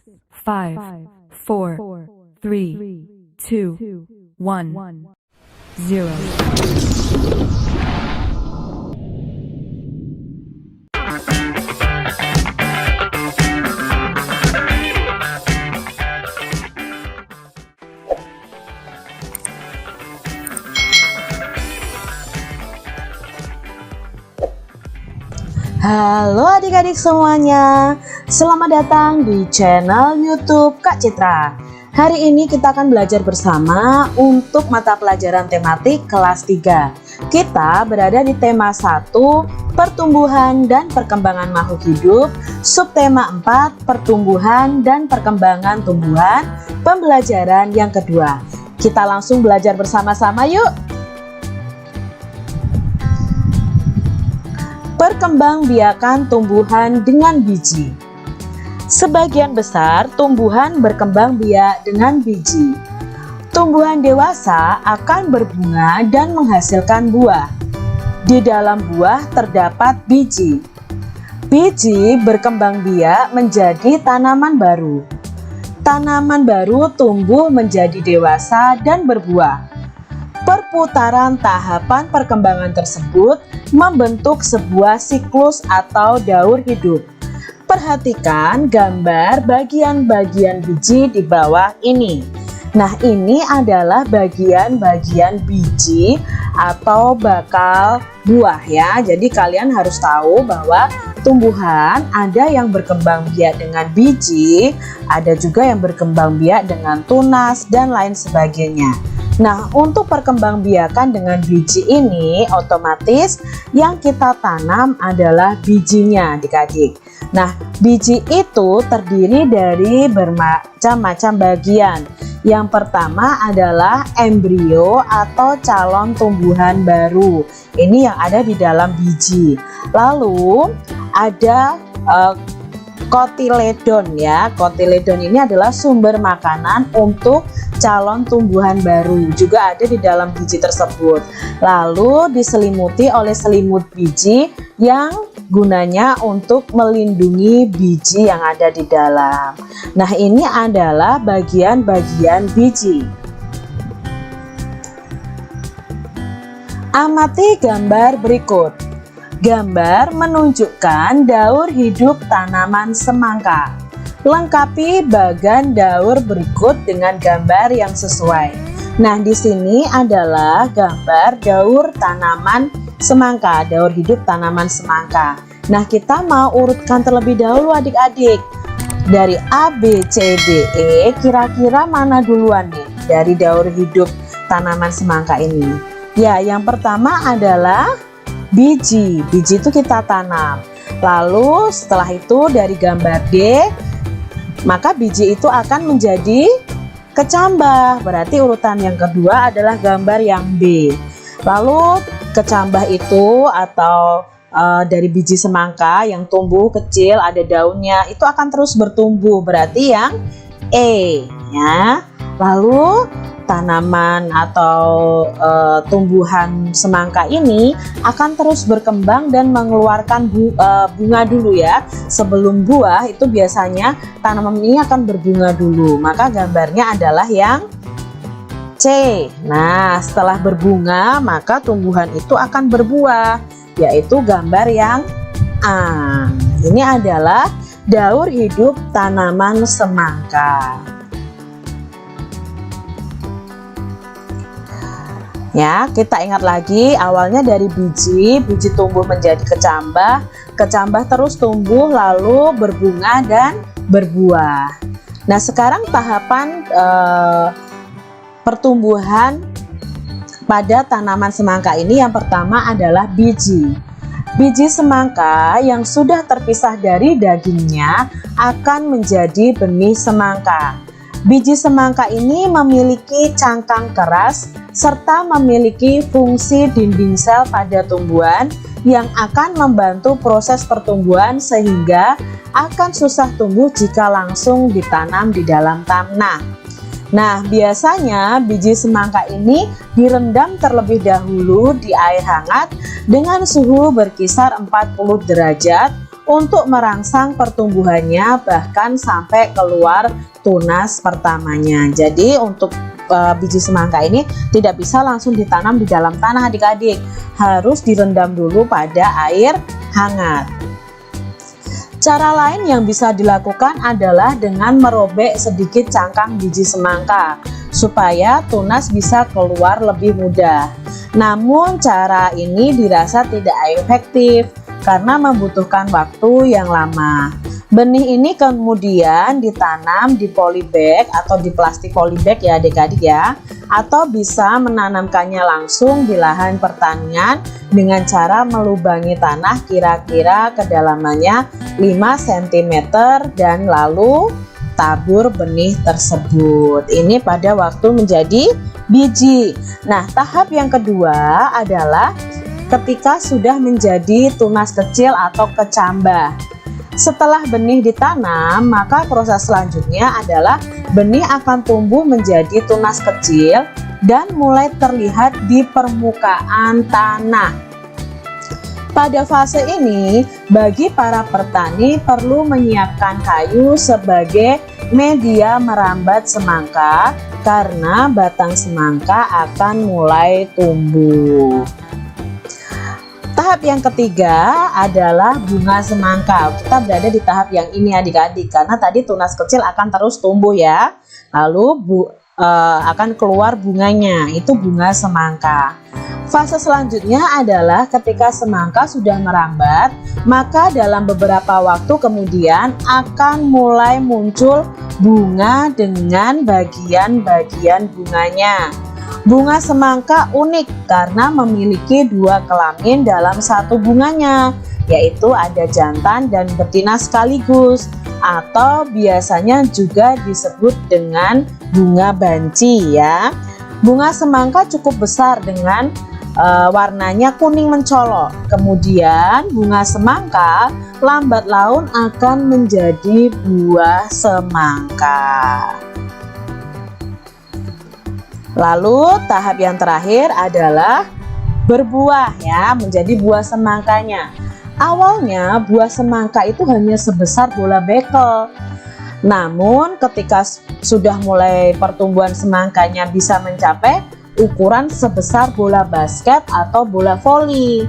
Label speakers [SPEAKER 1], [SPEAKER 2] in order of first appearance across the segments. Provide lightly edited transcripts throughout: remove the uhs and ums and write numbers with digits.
[SPEAKER 1] 5, 4, 3, 2, 1, 0.
[SPEAKER 2] Halo adik-adik semuanya, selamat datang di channel YouTube Kak Citra. Hari ini kita akan belajar bersama untuk mata pelajaran tematik kelas 3. Kita berada di tema 1, pertumbuhan dan perkembangan makhluk hidup, subtema 4, pertumbuhan dan perkembangan tumbuhan, pembelajaran yang kedua. Kita langsung belajar bersama-sama yuk. Perkembangbiakan tumbuhan dengan biji. Sebagian besar tumbuhan berkembang biak dengan biji. Tumbuhan dewasa akan berbunga dan menghasilkan buah. Di dalam buah terdapat biji. Biji berkembang biak menjadi tanaman baru. Tanaman baru tumbuh menjadi dewasa dan berbuah. Perputaran tahapan perkembangan tersebut membentuk sebuah siklus atau daur hidup. Perhatikan gambar bagian-bagian biji di bawah ini. Nah, ini adalah bagian-bagian biji atau bakal buah ya. Jadi kalian harus tahu bahwa tumbuhan ada yang berkembang biak dengan biji, ada juga yang berkembang biak dengan tunas dan lain sebagainya. Nah, untuk perkembangbiakan dengan biji ini otomatis yang kita tanam adalah bijinya adik-adik. Nah, biji itu terdiri dari bermacam-macam bagian. Yang pertama adalah embrio atau calon tumbuhan baru. Ini yang ada di dalam biji. Lalu ada kotiledon ya. Kotiledon ini adalah sumber makanan untuk calon tumbuhan baru, juga ada di dalam biji tersebut. Lalu diselimuti oleh selimut biji yang gunanya untuk melindungi biji yang ada di dalam. Nah, ini adalah bagian-bagian biji. Amati gambar berikut. Gambar menunjukkan daur hidup tanaman semangka. Lengkapi bagan daur berikut dengan gambar yang sesuai. Nah, di sini adalah gambar daur tanaman semangka, daur hidup tanaman semangka. Nah, kita mau urutkan terlebih dahulu adik-adik. Dari A, B, C, D, E, kira-kira mana duluan nih dari daur hidup tanaman semangka ini? Ya, yang pertama adalah biji. Biji itu kita tanam. Lalu setelah itu dari gambar D, maka biji itu akan menjadi kecambah. Berarti urutan yang kedua adalah gambar yang B. Lalu kecambah itu atau dari biji semangka yang tumbuh kecil ada daunnya itu akan terus bertumbuh. Berarti yang E ya. Lalu tanaman atau tumbuhan semangka ini akan terus berkembang dan mengeluarkan bunga dulu ya. Sebelum buah itu biasanya tanaman ini akan berbunga dulu. Maka gambarnya adalah yang C. Nah, setelah berbunga maka tumbuhan itu akan berbuah, yaitu gambar yang A. Ini adalah daur hidup tanaman semangka. Ya, kita ingat lagi awalnya dari biji tumbuh menjadi kecambah, kecambah terus tumbuh lalu berbunga dan berbuah. Nah, sekarang tahapan pertumbuhan pada tanaman semangka ini yang pertama adalah biji. Biji semangka yang sudah terpisah dari dagingnya akan menjadi benih semangka. Biji semangka ini memiliki cangkang keras serta memiliki fungsi dinding sel pada tumbuhan yang akan membantu proses pertumbuhan sehingga akan susah tumbuh jika langsung ditanam di dalam tanah. Nah, biasanya biji semangka ini direndam terlebih dahulu di air hangat dengan suhu berkisar 40 derajat untuk merangsang pertumbuhannya bahkan sampai keluar tunas pertamanya. Jadi untuk biji semangka ini tidak bisa langsung ditanam di dalam tanah adik-adik, harus direndam dulu pada air hangat. Cara lain yang bisa dilakukan adalah dengan merobek sedikit cangkang biji semangka supaya tunas bisa keluar lebih mudah. Namun cara ini dirasa tidak efektif karena membutuhkan waktu yang lama. Benih ini kemudian ditanam di polybag atau di plastik polybag ya adik-adik ya, atau bisa menanamkannya langsung di lahan pertanian dengan cara melubangi tanah kira-kira kedalamannya 5 cm dan lalu tabur benih tersebut. Ini pada waktu menjadi biji. Nah, tahap yang kedua adalah ketika sudah menjadi tunas kecil atau kecambah. Setelah benih ditanam, maka proses selanjutnya adalah benih akan tumbuh menjadi tunas kecil dan mulai terlihat di permukaan tanah. Pada fase ini, bagi para petani perlu menyiapkan kayu sebagai media merambat semangka karena batang semangka akan mulai tumbuh. Tahap yang ketiga adalah bunga semangka. Kita berada di tahap yang ini adik-adik karena tadi tunas kecil akan terus tumbuh ya. Lalu akan keluar bunganya, itu bunga semangka. Fase selanjutnya adalah ketika semangka sudah merambat, maka dalam beberapa waktu kemudian akan mulai muncul bunga dengan bagian-bagian bunganya. Bunga semangka unik karena memiliki 2 kelamin dalam satu bunganya, yaitu ada jantan dan betina sekaligus, atau biasanya juga disebut dengan bunga banci ya. Bunga semangka cukup besar dengan warnanya kuning mencolok. Kemudian bunga semangka lambat laun akan menjadi buah semangka. Lalu tahap yang terakhir adalah berbuah ya, menjadi buah semangkanya. Awalnya buah semangka itu hanya sebesar bola bekel. Namun ketika sudah mulai pertumbuhan semangkanya bisa mencapai ukuran sebesar bola basket atau bola voli.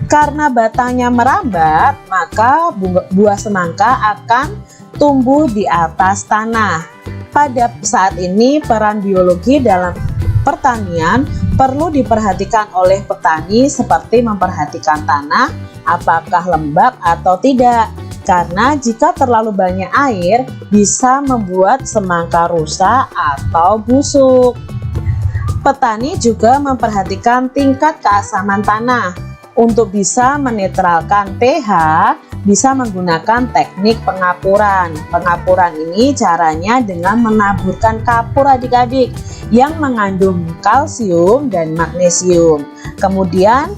[SPEAKER 2] Karena batangnya merambat, maka buah semangka akan tumbuh di atas tanah. Pada saat ini peran biologi dalam pertanian perlu diperhatikan oleh petani seperti memperhatikan tanah apakah lembab atau tidak, karena jika terlalu banyak air bisa membuat semangka rusak atau busuk. Petani juga memperhatikan tingkat keasaman tanah. Untuk bisa menetralkan pH, bisa menggunakan teknik pengapuran. Pengapuran ini caranya dengan menaburkan kapur adik-adik yang mengandung kalsium dan magnesium. Kemudian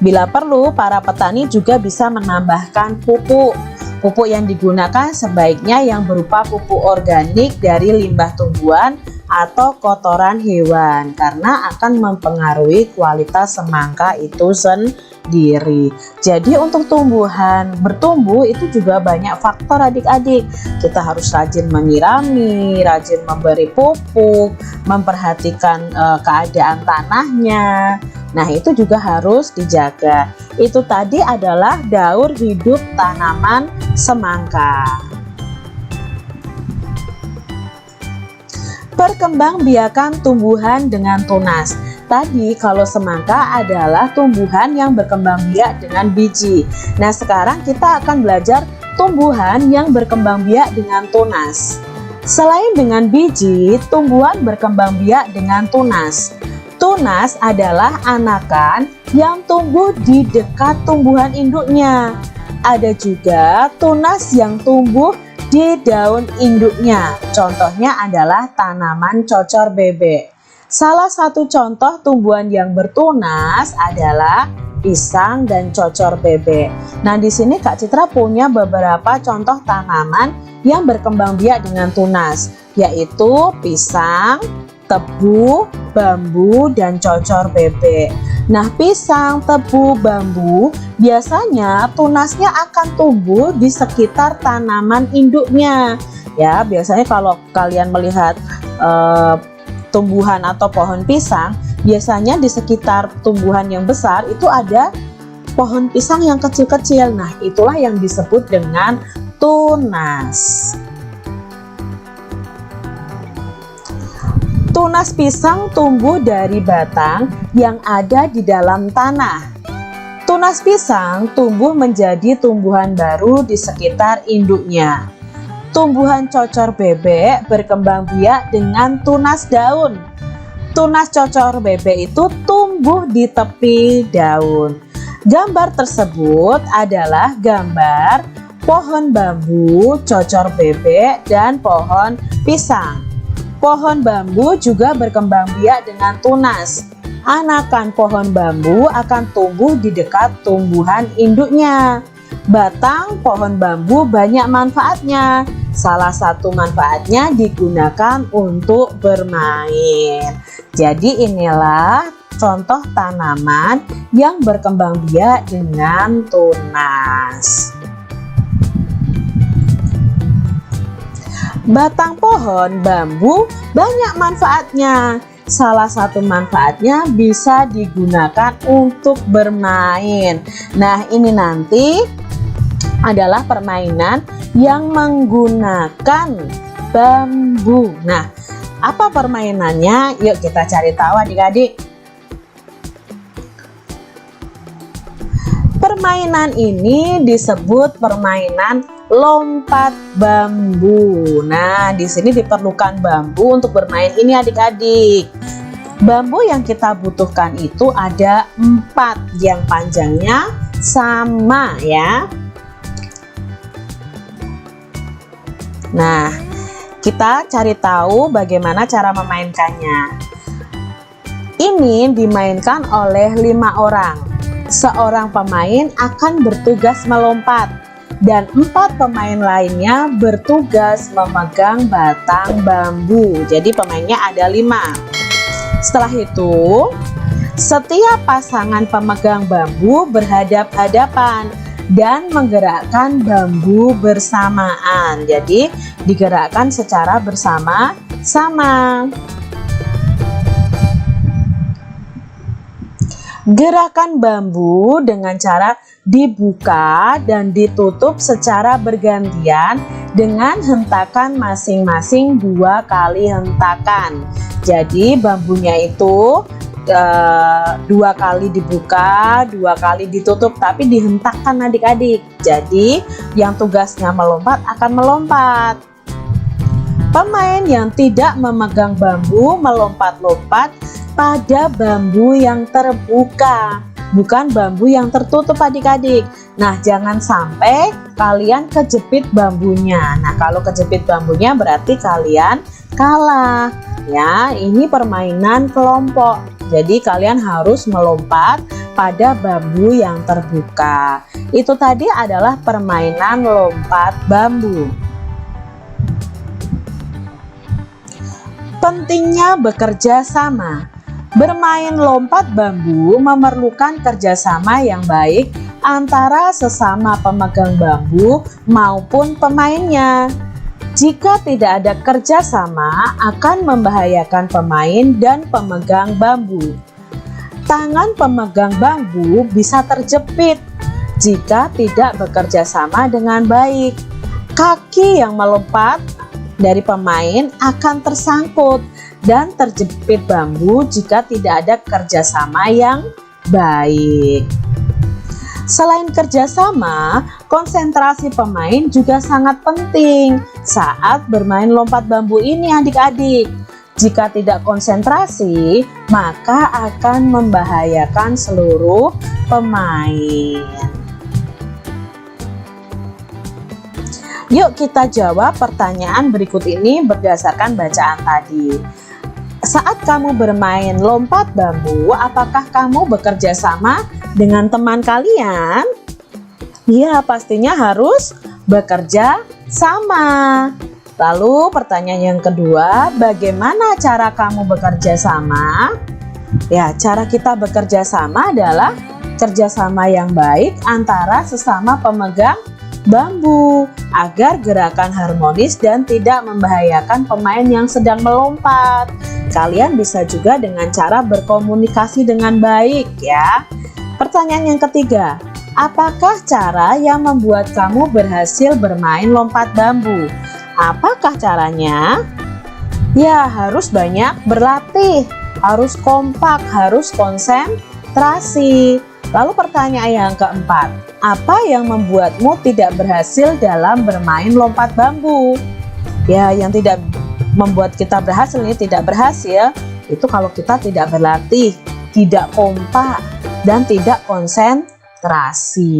[SPEAKER 2] bila perlu para petani juga bisa menambahkan pupuk. Pupuk yang digunakan sebaiknya yang berupa pupuk organik dari limbah tumbuhan atau kotoran hewan karena akan mempengaruhi kualitas semangka itu sendiri. Jadi untuk bertumbuh itu juga banyak faktor adik-adik. Kita harus rajin menyirami, rajin memberi pupuk, memperhatikan keadaan tanahnya. Nah itu juga harus dijaga. Itu tadi adalah daur hidup tanaman semangka. Perkembangbiakan tumbuhan dengan tunas. Tadi kalau semangka adalah tumbuhan yang berkembang biak dengan biji. Nah sekarang kita akan belajar tumbuhan yang berkembang biak dengan tunas. Selain dengan biji, tumbuhan berkembang biak dengan tunas. Tunas adalah anakan yang tumbuh di dekat tumbuhan induknya. Ada juga tunas yang tumbuh di daun induknya. Contohnya adalah tanaman cocor bebek. Salah satu contoh tumbuhan yang bertunas adalah pisang dan cocor bebek. Nah, di sini Kak Citra punya beberapa contoh tanaman yang berkembang biak dengan tunas, yaitu pisang, tebu, bambu, dan cocor bebek. Nah, pisang, tebu, bambu biasanya tunasnya akan tumbuh di sekitar tanaman induknya. Ya, biasanya kalau kalian melihat tumbuhan atau pohon pisang, biasanya di sekitar tumbuhan yang besar itu ada pohon pisang yang kecil-kecil. Nah, itulah yang disebut dengan tunas. Tunas pisang tumbuh dari batang yang ada di dalam tanah. Tunas pisang tumbuh menjadi tumbuhan baru di sekitar induknya. Tumbuhan cocor bebek berkembang biak dengan tunas daun. Tunas cocor bebek itu tumbuh di tepi daun. Gambar tersebut adalah gambar pohon bambu, cocor bebek, dan pohon pisang. Pohon bambu juga berkembang biak dengan tunas. Anakan pohon bambu akan tumbuh di dekat tumbuhan induknya. Batang pohon bambu banyak manfaatnya. Salah satu manfaatnya digunakan untuk bermain. Jadi inilah contoh tanaman yang berkembang biak dengan tunas. Batang pohon bambu banyak manfaatnya. Salah satu manfaatnya bisa digunakan untuk bermain. Nah, ini nanti adalah permainan yang menggunakan bambu. Nah, apa permainannya? Yuk kita cari tahu adik-adik. Permainan ini disebut permainan lompat bambu. Nah, di sini diperlukan bambu untuk bermain ini adik-adik. Bambu yang kita butuhkan itu ada 4 yang panjangnya sama ya. Nah, kita cari tahu bagaimana cara memainkannya. Ini dimainkan oleh 5 orang. Seorang pemain akan bertugas melompat dan 4 pemain lainnya bertugas memegang batang bambu. Jadi pemainnya ada 5. Setelah itu, setiap pasangan pemegang bambu berhadap-hadapan dan menggerakkan bambu bersamaan. Jadi digerakkan secara bersama-sama. Gerakan bambu dengan cara dibuka dan ditutup secara bergantian dengan hentakan masing-masing 2 kali hentakan. Jadi bambunya itu 2 kali dibuka, 2 kali ditutup, tapi dihentakkan adik-adik. Jadi yang tugasnya melompat akan melompat. Pemain yang tidak memegang bambu melompat-lompat pada bambu yang terbuka, bukan bambu yang tertutup adik-adik. Nah, jangan sampai kalian kejepit bambunya. Nah, kalau kejepit bambunya berarti kalian kalah. Ya, ini permainan kelompok. Jadi kalian harus melompat pada bambu yang terbuka. Itu tadi adalah permainan lompat bambu. Pentingnya bekerja sama. Bermain lompat bambu memerlukan kerjasama yang baik antara sesama pemegang bambu maupun pemainnya. Jika tidak ada kerjasama, akan membahayakan pemain dan pemegang bambu. Tangan pemegang bambu bisa terjepit jika tidak bekerja sama dengan baik. Kaki yang melompat dari pemain akan tersangkut dan terjepit bambu jika tidak ada kerjasama yang baik. Selain kerjasama, konsentrasi pemain juga sangat penting saat bermain lompat bambu ini adik-adik. Jika tidak konsentrasi, maka akan membahayakan seluruh pemain. Yuk kita jawab pertanyaan berikut ini berdasarkan bacaan tadi. Saat kamu bermain lompat bambu, apakah kamu bekerja sama dengan teman kalian? Ya, pastinya harus bekerja sama. Lalu pertanyaan yang kedua, bagaimana cara kamu bekerja sama? Ya, cara kita bekerja sama adalah kerjasama yang baik antara sesama pemegang bambu agar gerakan harmonis dan tidak membahayakan pemain yang sedang melompat. Kalian bisa juga dengan cara berkomunikasi dengan baik ya. Pertanyaan yang ketiga, apakah cara yang membuat kamu berhasil bermain lompat bambu? Apakah caranya? Ya, harus banyak berlatih, harus kompak, harus konsentrasi. Lalu pertanyaan yang keempat, apa yang membuatmu tidak berhasil dalam bermain lompat bambu? Ya, yang tidak membuat kita berhasil ini tidak berhasil, itu kalau kita tidak berlatih, tidak kompak, dan tidak konsentrasi.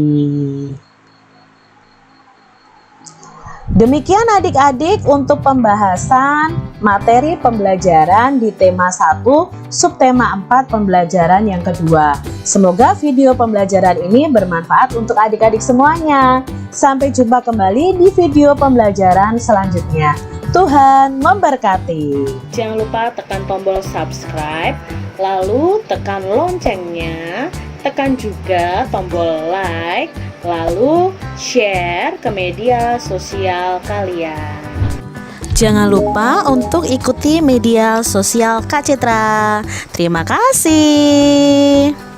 [SPEAKER 2] Demikian adik-adik untuk pembahasan materi pembelajaran di tema 1, subtema 4 pembelajaran yang kedua. Semoga video pembelajaran ini bermanfaat untuk adik-adik semuanya. Sampai jumpa kembali di video pembelajaran selanjutnya. Tuhan memberkati.
[SPEAKER 3] Jangan lupa tekan tombol subscribe, lalu tekan loncengnya, tekan juga tombol like, lalu share ke media sosial kalian.
[SPEAKER 4] Jangan lupa untuk ikuti media sosial Kak Citra. Terima kasih.